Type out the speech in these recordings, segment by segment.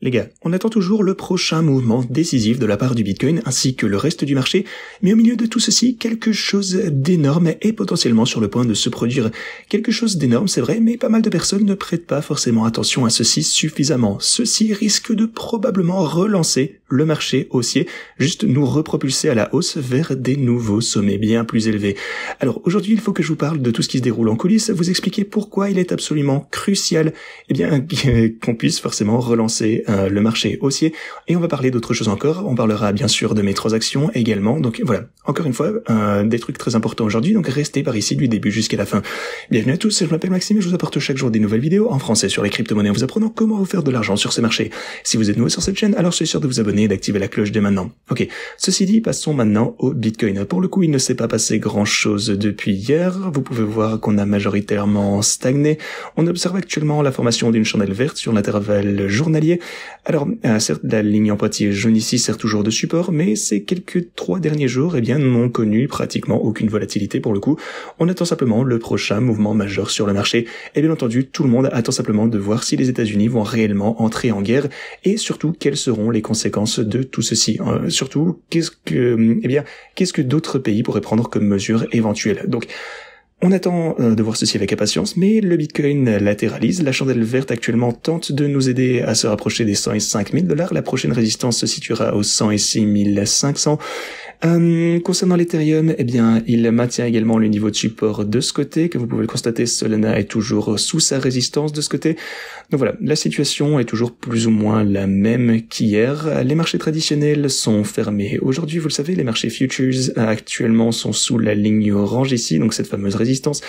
Les gars, on attend toujours le prochain mouvement décisif de la part du Bitcoin ainsi que le reste du marché, mais au milieu de tout ceci, quelque chose d'énorme est potentiellement sur le point de se produire. Quelque chose d'énorme, c'est vrai, mais pas mal de personnes ne prêtent pas forcément attention à ceci suffisamment. Ceci risque de probablement relancer le marché haussier, juste nous repropulser à la hausse vers des nouveaux sommets bien plus élevés. Alors aujourd'hui, il faut que je vous parle de tout ce qui se déroule en coulisses, vous expliquer pourquoi il est absolument crucial qu'on puisse forcément relancer le marché haussier, et on va parler d'autres choses encore. On parlera bien sûr de mes transactions également, donc voilà, encore une fois, des trucs très importants aujourd'hui, donc restez par ici du début jusqu'à la fin. Bienvenue à tous, je m'appelle Maxime et je vous apporte chaque jour des nouvelles vidéos en français sur les crypto-monnaies en vous apprenant comment vous faire de l'argent sur ces marchés. Si vous êtes nouveau sur cette chaîne, alors soyez sûr de vous abonner et d'activer la cloche dès maintenant. Ok, ceci dit, passons maintenant au Bitcoin. Pour le coup, il ne s'est pas passé grand chose depuis hier, vous pouvez voir qu'on a majoritairement stagné. On observe actuellement la formation d'une chandelle verte sur l'intervalle journalier. Alors, certes, la ligne en pointillé jaune ici sert toujours de support, mais ces quelques 3 derniers jours, n'ont connu pratiquement aucune volatilité pour le coup. On attend simplement le prochain mouvement majeur sur le marché. Et bien entendu, tout le monde attend simplement de voir si les États-Unis vont réellement entrer en guerre et surtout quelles seront les conséquences de tout ceci. Surtout, qu'est-ce que d'autres pays pourraient prendre comme mesures éventuelles. Donc, on attend de voir ceci avec impatience, mais le Bitcoin latéralise. La chandelle verte actuellement tente de nous aider à se rapprocher des 105 000 $. La prochaine résistance se situera aux 106 500. Concernant l'Ethereum, il maintient également le niveau de support de ce côté. Comme vous pouvez le constater, Solana est toujours sous sa résistance de ce côté. Donc voilà, la situation est toujours plus ou moins la même qu'hier. Les marchés traditionnels sont fermés. Aujourd'hui, vous le savez, les marchés futures actuellement sont sous la ligne orange ici, donc cette fameuse résistance.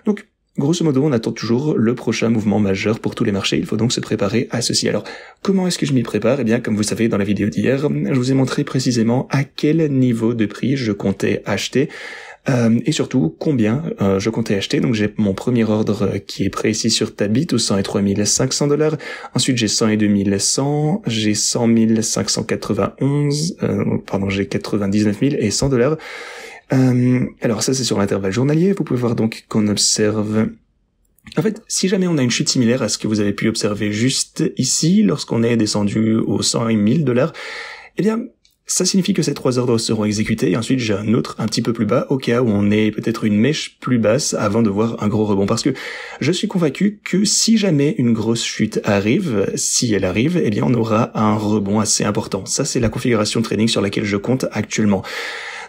Donc, grosso modo, on attend toujours le prochain mouvement majeur pour tous les marchés. Il faut donc se préparer à ceci. Alors, comment est-ce que je m'y prépare ? Comme vous savez, dans la vidéo d'hier, je vous ai montré précisément à quel niveau de prix je comptais acheter. Et surtout, combien je comptais acheter. Donc j'ai mon premier ordre qui est prêt ici sur Tabit aux 103 500 $. Ensuite, j'ai 102 100, j'ai 100 591, j'ai 99 000 et 100 $. Alors ça, c'est sur l'intervalle journalier. Vous pouvez voir donc qu'on observe... En fait, si jamais on a une chute similaire à ce que vous avez pu observer juste ici, lorsqu'on est descendu aux 100 000 $, ça signifie que ces 3 ordres seront exécutés, et ensuite j'ai un autre un petit peu plus bas, au cas où on est peut-être une mèche plus basse avant de voir un gros rebond. Parce que je suis convaincu que si jamais une grosse chute arrive, si elle arrive, on aura un rebond assez important. Ça, c'est la configuration de trading sur laquelle je compte actuellement.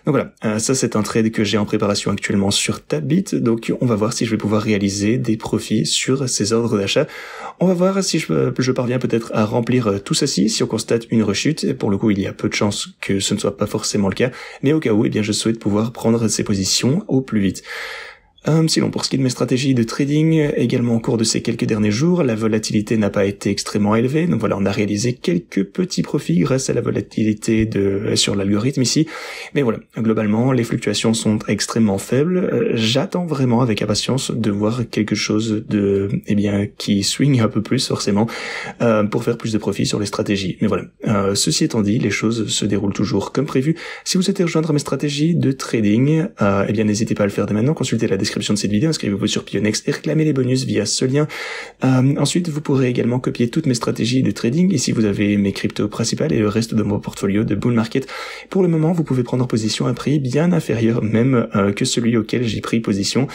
Donc voilà, ça c'est un trade que j'ai en préparation actuellement sur Tabit, donc on va voir si je vais pouvoir réaliser des profits sur ces ordres d'achat. On va voir si je parviens peut-être à remplir tout ceci, si on constate une rechute, et pour le coup il y a peu de chances que ce ne soit pas forcément le cas, mais au cas où, je souhaite pouvoir prendre ces positions au plus vite. Sinon, pour ce qui est de mes stratégies de trading, également au cours de ces quelques derniers jours, la volatilité n'a pas été extrêmement élevée. Donc voilà, on a réalisé quelques petits profits grâce à la volatilité sur l'algorithme ici. Mais voilà, globalement, les fluctuations sont extrêmement faibles. J'attends vraiment avec impatience de voir quelque chose qui swing un peu plus forcément, pour faire plus de profits sur les stratégies. Mais voilà, ceci étant dit, les choses se déroulent toujours comme prévu. Si vous souhaitez rejoindre mes stratégies de trading, n'hésitez pas à le faire dès maintenant. Consultez la description de cette vidéo, inscrivez-vous sur Pionex et réclamez les bonus via ce lien. Ensuite, vous pourrez également copier toutes mes stratégies de trading. Ici, vous avez mes cryptos principales et le reste de mon portfolio de bull market. Pour le moment, vous pouvez prendre position à un prix bien inférieur même que celui auquel j'ai pris position.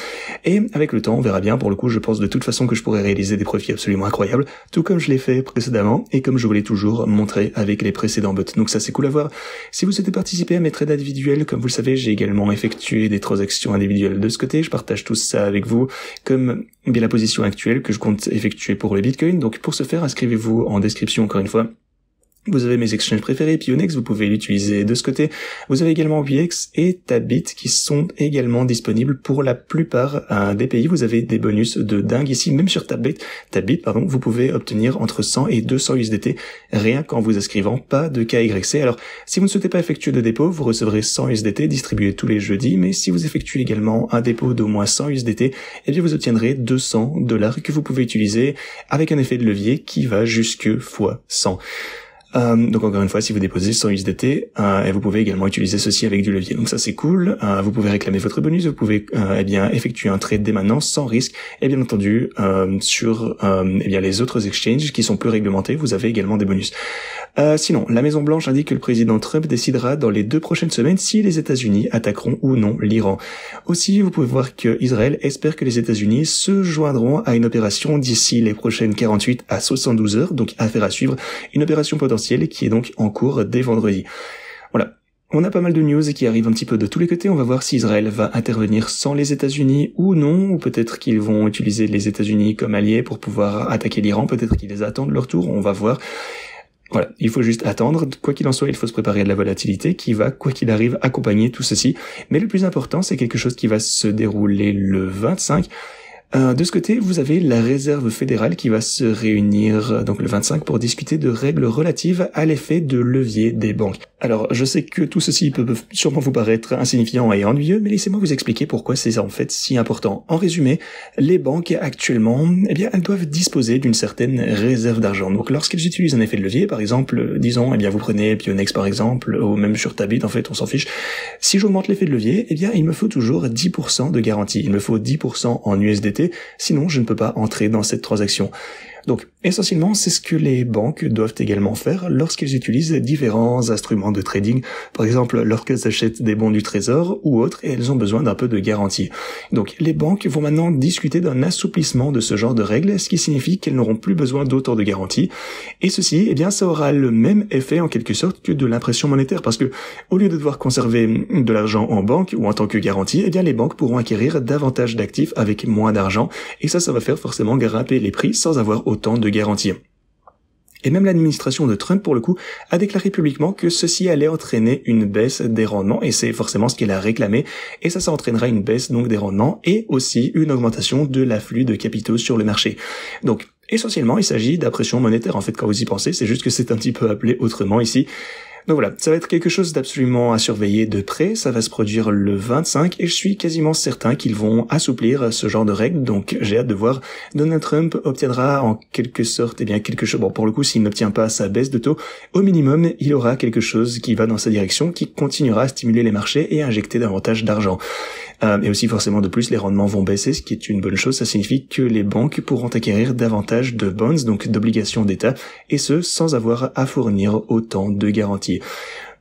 Et avec le temps, on verra bien. Pour le coup, je pense de toute façon que je pourrais réaliser des profits absolument incroyables, tout comme je l'ai fait précédemment et comme je vous l'ai toujours montré avec les précédents bots. Donc ça, c'est cool à voir. Si vous souhaitez participer à mes trades individuels, comme vous le savez, j'ai également effectué des transactions individuelles de ce côté. Je partage tout ça avec vous, comme la position actuelle que je compte effectuer pour le Bitcoin. Donc pour ce faire, inscrivez-vous en description encore une fois. Vous avez mes exchanges préférés, Pionex, vous pouvez l'utiliser de ce côté. Vous avez également Wiex et Tabit qui sont également disponibles pour la plupart des pays. Vous avez des bonus de dingue ici, même sur Tabit, vous pouvez obtenir entre 100 et 200 USDT rien qu'en vous inscrivant, pas de KYC. Alors, si vous ne souhaitez pas effectuer de dépôt, vous recevrez 100 USDT distribués tous les jeudis, mais si vous effectuez également un dépôt d'au moins 100 USDT, vous obtiendrez 200 $ que vous pouvez utiliser avec un effet de levier qui va jusque x 100. Donc encore une fois, si vous déposez 100 USDT, et vous pouvez également utiliser ceci avec du levier. Donc ça c'est cool. Vous pouvez réclamer votre bonus, vous pouvez effectuer un trade dès maintenant sans risque. Et bien entendu, sur les autres exchanges qui sont plus réglementés, vous avez également des bonus. Sinon, la Maison Blanche indique que le président Trump décidera dans les 2 prochaines semaines si les États-Unis attaqueront ou non l'Iran. Aussi, vous pouvez voir que Israël espère que les États-Unis se joindront à une opération d'ici les prochaines 48 à 72 heures, donc affaire à suivre, une opération potentielle qui est donc en cours dès vendredi. Voilà. On a pas mal de news qui arrivent un petit peu de tous les côtés. On va voir si Israël va intervenir sans les États-Unis ou non, ou peut-être qu'ils vont utiliser les États-Unis comme alliés pour pouvoir attaquer l'Iran, peut-être qu'ils les attendent leur tour, on va voir. Voilà, il faut juste attendre. Quoi qu'il en soit, il faut se préparer à de la volatilité qui va, quoi qu'il arrive, accompagner tout ceci. Mais le plus important, c'est quelque chose qui va se dérouler le 25. De ce côté, vous avez la Réserve fédérale qui va se réunir donc le 25 pour discuter de règles relatives à l'effet de levier des banques. Alors, je sais que tout ceci peut sûrement vous paraître insignifiant et ennuyeux, mais laissez-moi vous expliquer pourquoi c'est en fait si important. En résumé, les banques actuellement, elles doivent disposer d'une certaine réserve d'argent. Donc, lorsqu'elles utilisent un effet de levier, par exemple, disons, vous prenez Pionex par exemple, ou même sur Tabit, en fait, on s'en fiche. Si j'augmente l'effet de levier, il me faut toujours 10% de garantie. Il me faut 10% en USDT. Sinon, je ne peux pas entrer dans cette transaction. Donc, essentiellement, c'est ce que les banques doivent également faire lorsqu'elles utilisent différents instruments de trading. Par exemple, lorsqu'elles achètent des bons du trésor ou autres, et elles ont besoin d'un peu de garantie. Donc, les banques vont maintenant discuter d'un assouplissement de ce genre de règles, ce qui signifie qu'elles n'auront plus besoin d'autant de garantie. Et ceci, ça aura le même effet en quelque sorte que de l'impression monétaire, parce que, au lieu de devoir conserver de l'argent en banque ou en tant que garantie, les banques pourront acquérir davantage d'actifs avec moins d'argent, et ça va faire forcément grimper les prix sans avoir autant de garantie. Et même l'administration de Trump, pour le coup, a déclaré publiquement que ceci allait entraîner une baisse des rendements, et c'est forcément ce qu'elle a réclamé, et ça entraînera une baisse donc des rendements, et aussi une augmentation de l'afflux de capitaux sur le marché. Donc, essentiellement, il s'agit d'impression monétaire, en fait, quand vous y pensez, c'est juste que c'est un petit peu appelé autrement ici. Donc voilà, ça va être quelque chose d'absolument à surveiller de près, ça va se produire le 25 et je suis quasiment certain qu'ils vont assouplir ce genre de règles, donc j'ai hâte de voir. Donald Trump obtiendra en quelque sorte quelque chose, pour le coup s'il n'obtient pas sa baisse de taux, au minimum il aura quelque chose qui va dans sa direction, qui continuera à stimuler les marchés et à injecter davantage d'argent. Et aussi forcément de plus les rendements vont baisser, ce qui est une bonne chose, ça signifie que les banques pourront acquérir davantage de bonds, donc d'obligations d'État, et ce sans avoir à fournir autant de garanties.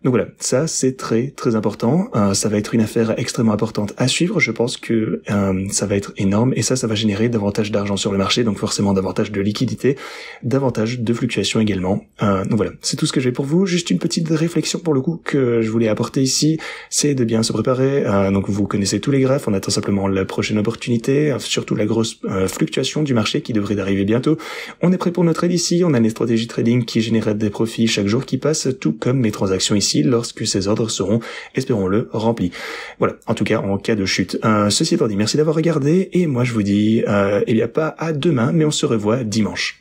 Donc voilà, ça c'est très très important, ça va être une affaire extrêmement importante à suivre, je pense que ça va être énorme et ça va générer davantage d'argent sur le marché, donc forcément davantage de liquidité, davantage de fluctuations également. Donc voilà, c'est tout ce que j'ai pour vous, juste une petite réflexion pour le coup que je voulais apporter ici, c'est de bien se préparer, donc vous connaissez tous les graphes, on attend simplement la prochaine opportunité, surtout la grosse fluctuation du marché qui devrait arriver bientôt. On est prêt pour notre trade ici, on a des stratégies trading qui génèrent des profits chaque jour qui passe, tout comme les transactions ici, lorsque ces ordres seront, espérons-le, remplis. Voilà, en tout cas en cas de chute. Ceci étant dit, merci d'avoir regardé et moi je vous dis, pas à demain, mais on se revoit dimanche.